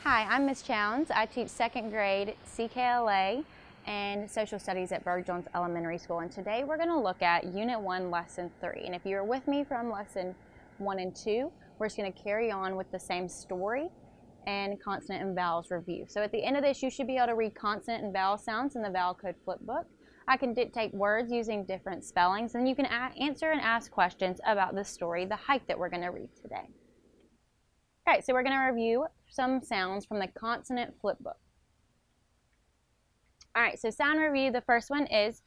Hi, I'm Ms. Chowns. I teach second grade CKLA and social studies at Burg Jones Elementary School. And today we're going to look at Unit 1, Lesson 3. And if you're with me from Lesson 1 and 2, we're just going to carry on with the same story and consonant and vowels review. So at the end of this, you should be able to read consonant and vowel sounds in the vowel code flipbook. I can dictate words using different spellings, and you can answer and ask questions about the story, the hike that we're going to read today. All right, so we're going to review some sounds from the consonant flipbook. All right, so sound review, the first one is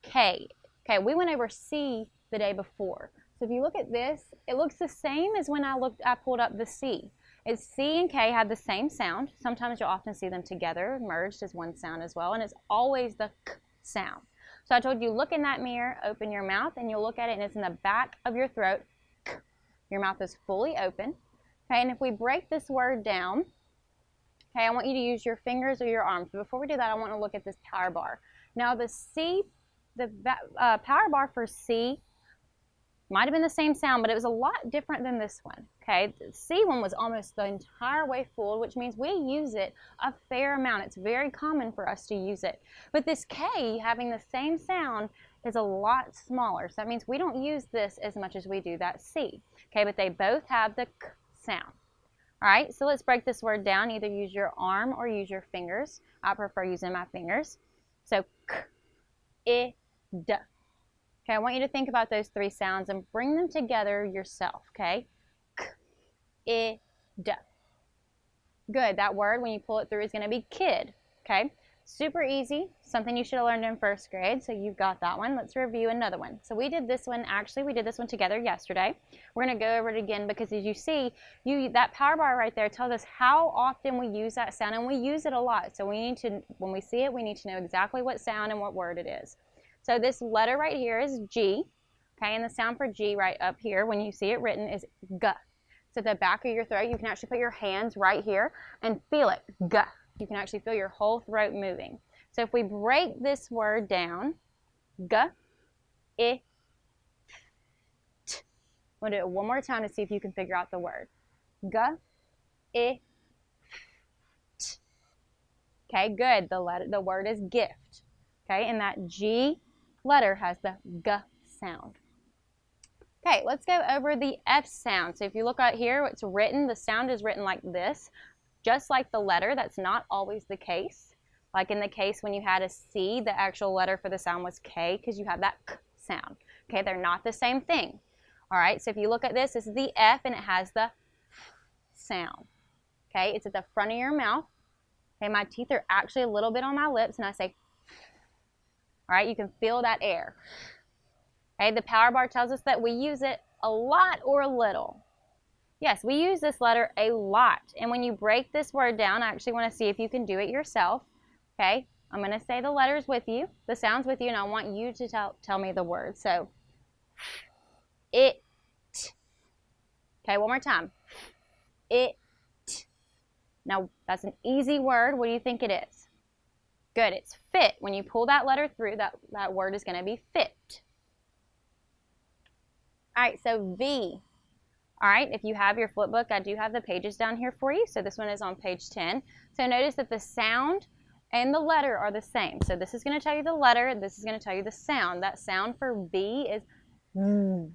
K. Okay, we went over C the day before. So if you look at this, it looks the same as when I pulled up the C. It's C and K have the same sound. Sometimes you'll often see them together, merged as one sound as well, and it's always the K sound. So I told you, look in that mirror, open your mouth, and you'll look at it, and it's in the back of your throat. K. Your mouth is fully open. Okay, and if we break this word down, okay, I want you to use your fingers or your arms. But before we do that, I want to look at this power bar. Now the C, the power bar for C might have been the same sound, but it was a lot different than this one. Okay, the C one was almost the entire way full, which means we use it a fair amount. It's very common for us to use it. But this K, having the same sound, is a lot smaller. So that means we don't use this as much as we do that C. Okay, but they both have the K sound. All right, so let's break this word down. Either use your arm or use your fingers. I prefer using my fingers. So K, I, D. Okay, I want you to think about those three sounds and bring them together yourself, okay? K, I, D. Good, that word, when you pull it through, is going to be kid, okay? Super easy, something you should have learned in first grade, so you've got that one. Let's review another one. So we did this one, actually, we did this one together yesterday. We're going to go over it again because as you see, that power bar right there tells us how often we use that sound, and we use it a lot. So we need to, when we see it, we need to know exactly what sound and what word it is. So this letter right here is G, okay, and the sound for G right up here, when you see it written, is G. So at the back of your throat, you can actually put your hands right here and feel it, G. You can actually feel your whole throat moving. So if we break this word down, G, I, T. We'll do it one more time to see if you can figure out the word. G, I, T. Okay, good. The word is gift. Okay, and that G letter has the G sound. Okay, let's go over the F sound. So if you look out here, it's written, the sound is written like this, just like the letter. That's not always the case. Like in the case when you had a C, the actual letter for the sound was K because you have that K sound. Okay, they're not the same thing. All right, so if you look at this, this is the F and it has the sound. Okay, it's at the front of your mouth. Okay, my teeth are actually a little bit on my lips and I say, all right, you can feel that air. Okay, the power bar tells us that we use it a lot or a little. Yes, we use this letter a lot. And when you break this word down, I actually want to see if you can do it yourself. Okay, I'm going to say the letters with you, the sounds with you, and I want you to tell me the word. So, it. Okay, one more time. It. Now, that's an easy word. What do you think it is? Good, it's fit. When you pull that letter through, that word is going to be fit. All right, so V. All right, if you have your flip book, I do have the pages down here for you. So this one is on page 10. So notice that the sound and the letter are the same. So this is going to tell you the letter, this is going to tell you the sound. That sound for V is V.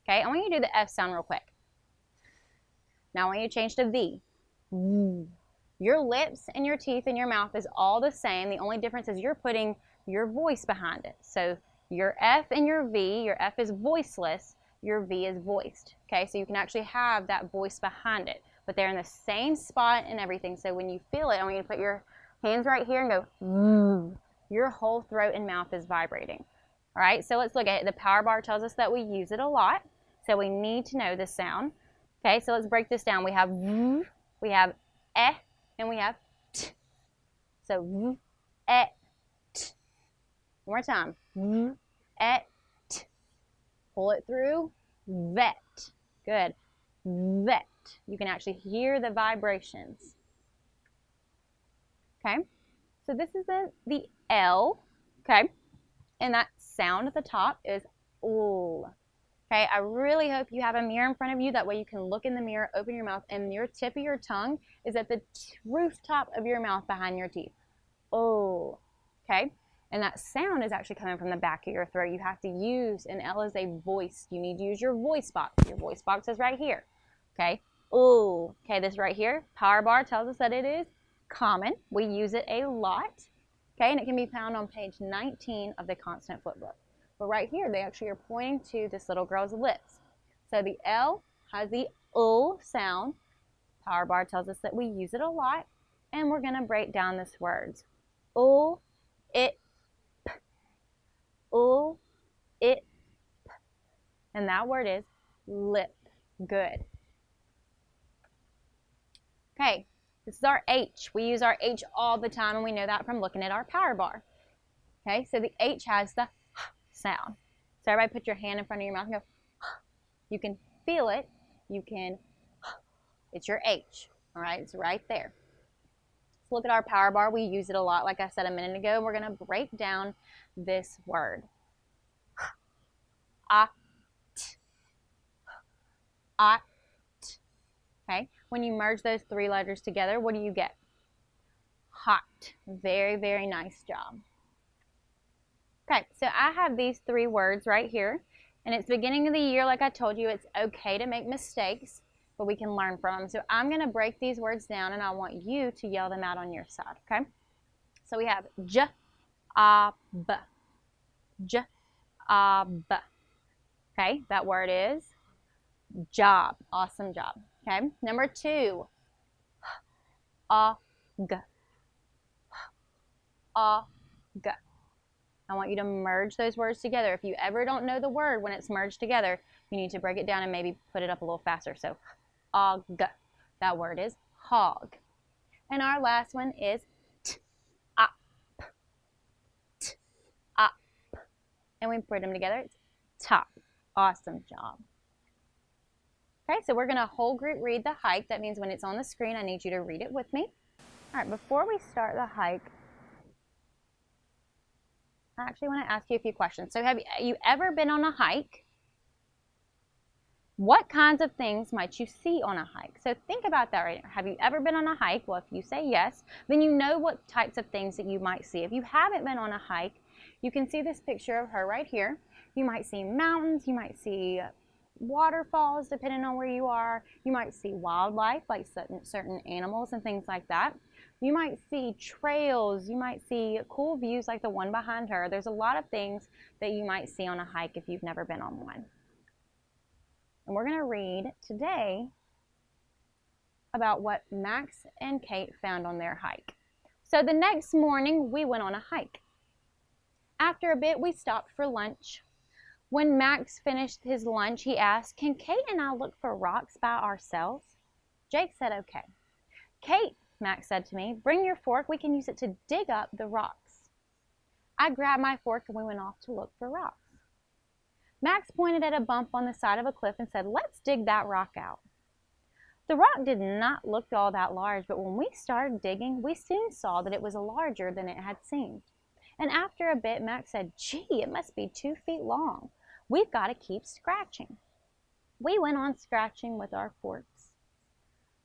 Okay, I want you to do the F sound real quick. Now I want you to change to V. V. Your lips and your teeth and your mouth is all the same. The only difference is you're putting your voice behind it. So your F and your V, your F is voiceless, your V is voiced. Okay, so you can actually have that voice behind it, but they're in the same spot and everything. So when you feel it, I want you to put your hands right here and go, ooh. Your whole throat and mouth is vibrating. All right, so let's look at it. The power bar tells us that we use it a lot, so we need to know the sound. Okay, so let's break this down. We have V, we have E, and we have T. So V, E, T. One more time. V, E, T. Pull it through. Vet. Good. Vet. You can actually hear the vibrations. Okay. So this is the L. Okay. And that sound at the top is L. Okay, I really hope you have a mirror in front of you. That way you can look in the mirror, open your mouth, and your tip of your tongue is at the rooftop of your mouth behind your teeth. Oh, okay? And that sound is actually coming from the back of your throat. You have to use, and L is a voice. You need to use your voice box. Your voice box is right here, okay? Oh, okay, this right here, power bar tells us that it is common. We use it a lot, okay? And it can be found on page 19 of the Consonant Flip Book. But right here, they actually are pointing to this little girl's lips. So the L has the O sound. Power bar tells us that we use it a lot. And we're going to break down this words. O, it, p. O, it, p. And that word is lip. Good. Okay, this is our H. We use our H all the time, and we know that from looking at our power bar. Okay, so the H has the sound. So everybody put your hand in front of your mouth and go, you can feel it. You can, it's your H, all right? It's right there. Let's look at our power bar. We use it a lot, like I said a minute ago. We're going to break down this word. Ah, t. Ah, t. Okay, when you merge those three letters together, what do you get? Hot. Very, very nice job. Okay, so I have these three words right here, and it's beginning of the year. Like I told you, it's okay to make mistakes, but we can learn from them. So I'm going to break these words down, and I want you to yell them out on your side, okay? So we have job, job. Okay, that word is job. Awesome job. Okay, number 2, og, og. I want you to merge those words together. If you ever don't know the word when it's merged together, you need to break it down and maybe put it up a little faster. So, og. That word is hog. And our last one is t-up. T-up. And we put them together, it's top. Awesome job. Okay, so we're going to whole group read the hike. That means when it's on the screen, I need you to read it with me. All right, before we start the hike, I actually want to ask you a few questions. So have you ever been on a hike? What kinds of things might you see on a hike? So think about that right now. Have you ever been on a hike? Well, if you say yes, then you know what types of things that you might see. If you haven't been on a hike, you can see this picture of her right here. You might see mountains, you might see waterfalls depending on where you are. You might see wildlife like certain animals and things like that. You might see trails, you might see cool views like the one behind her. There's a lot of things that you might see on a hike if you've never been on one. And we're going to read today about what Max and Kate found on their hike. So the next morning we went on a hike. After a bit we stopped for lunch. When Max finished his lunch, he asked, "Can Kate and I look for rocks by ourselves?" Jake said, "Okay." "Kate," Max said to me, "bring your fork. We can use it to dig up the rocks." I grabbed my fork and we went off to look for rocks. Max pointed at a bump on the side of a cliff and said, "Let's dig that rock out." The rock did not look all that large, but when we started digging, we soon saw that it was larger than it had seemed. And after a bit, Max said, "Gee, it must be 2 feet long. We've got to keep scratching." We went on scratching with our forks.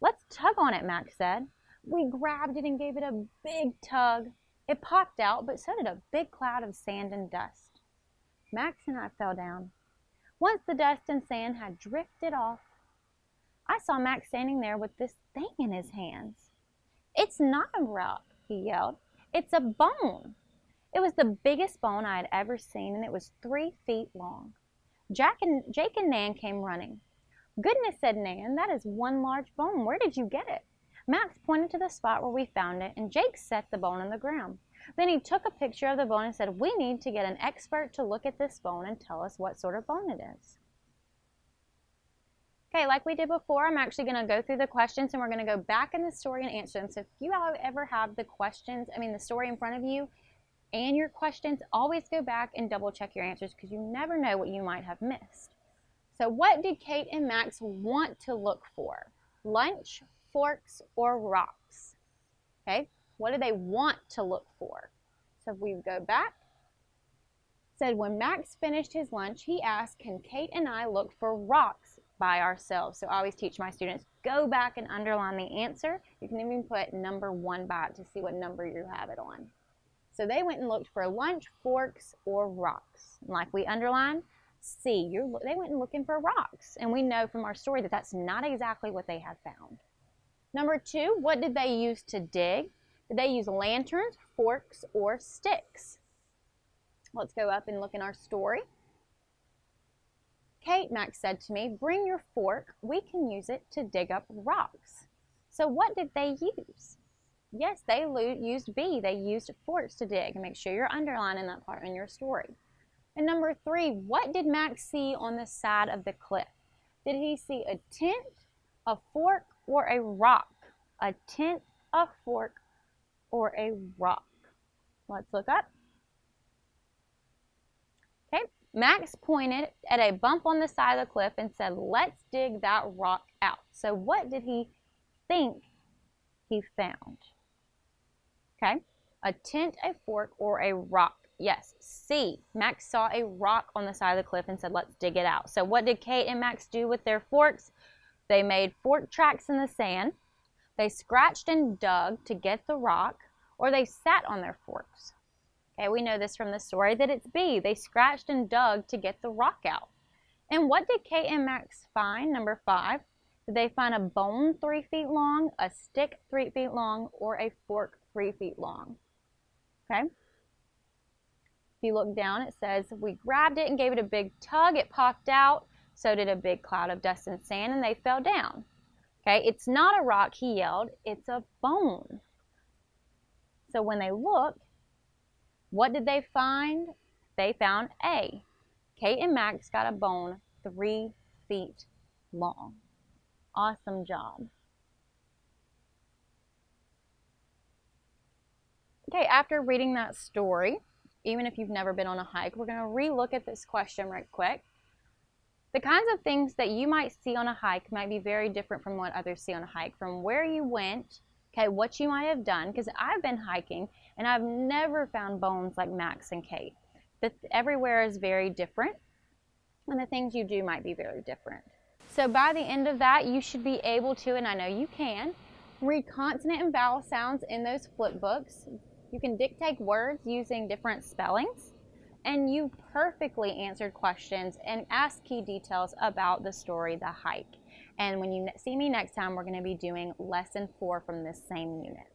"Let's tug on it," Max said. We grabbed it and gave it a big tug. It popped out, but so did a big cloud of sand and dust. Max and I fell down. Once the dust and sand had drifted off, I saw Max standing there with this thing in his hands. "It's not a rock," he yelled. "It's a bone." It was the biggest bone I had ever seen, and it was 3 feet long. Jake and Nan came running. "Goodness," said Nan, "that is one large bone. Where did you get it?" Max pointed to the spot where we found it, and Jake set the bone on the ground. Then he took a picture of the bone and said, "We need to get an expert to look at this bone and tell us what sort of bone it is." Okay, like we did before, I'm actually going to go through the questions and we're going to go back in the story and answer them. So if you ever have the story in front of you and your questions, always go back and double check your answers because you never know what you might have missed. So what did Kate and Max want to look for? Lunch, forks, or rocks? Okay, what do they want to look for? So if we go back, said when Max finished his lunch, he asked, can Kate and I look for rocks by ourselves? So I always teach my students, go back and underline the answer. You can even put number 1 by it to see what number you have it on. So they went and looked for lunch, forks, or rocks. Like we underlined, C, they went and looking for rocks. And we know from our story that that's not exactly what they had found. Number 2, what did they use to dig? Did they use lanterns, forks, or sticks? Let's go up and look in our story. Kate, Max said to me, bring your fork. We can use it to dig up rocks. So what did they use? Yes, they used B. They used forks to dig. And make sure you're underlining that part in your story. And number 3, what did Max see on the side of the cliff? Did he see a tent, a fork, or a rock? A tent, a fork, or a rock? Let's look up. Okay, Max pointed at a bump on the side of the cliff and said, let's dig that rock out. So what did he think he found? Okay, a tent, a fork, or a rock? Yes, C. Max saw a rock on the side of the cliff and said, let's dig it out. So what did Kate and Max do with their forks? They made fork tracks in the sand. They scratched and dug to get the rock, or they sat on their forks. Okay, we know this from the story that it's B. They scratched and dug to get the rock out. And what did Kate and Max find? Number 5. Did they find a bone 3 feet long, a stick 3 feet long, or a fork 3 feet long? Okay. If you look down, it says, we grabbed it and gave it a big tug. It popped out. So did a big cloud of dust and sand, and they fell down. Okay, it's not a rock, he yelled. It's a bone. So when they looked, what did they find? They found A. Kate and Max got a bone 3 feet long. Awesome job. Okay, after reading that story, even if you've never been on a hike, we're going to re-look at this question right quick. The kinds of things that you might see on a hike might be very different from what others see on a hike, from where you went, okay, what you might have done, because I've been hiking and I've never found bones like Max and Kate. Everywhere is very different, and the things you do might be very different. So by the end of that, you should be able to, and I know you can, read consonant and vowel sounds in those flip books. You can dictate words using different spellings, and you perfectly answered questions and asked key details about the story, the hike. And when you see me next time, we're going to be doing lesson 4 from this same unit.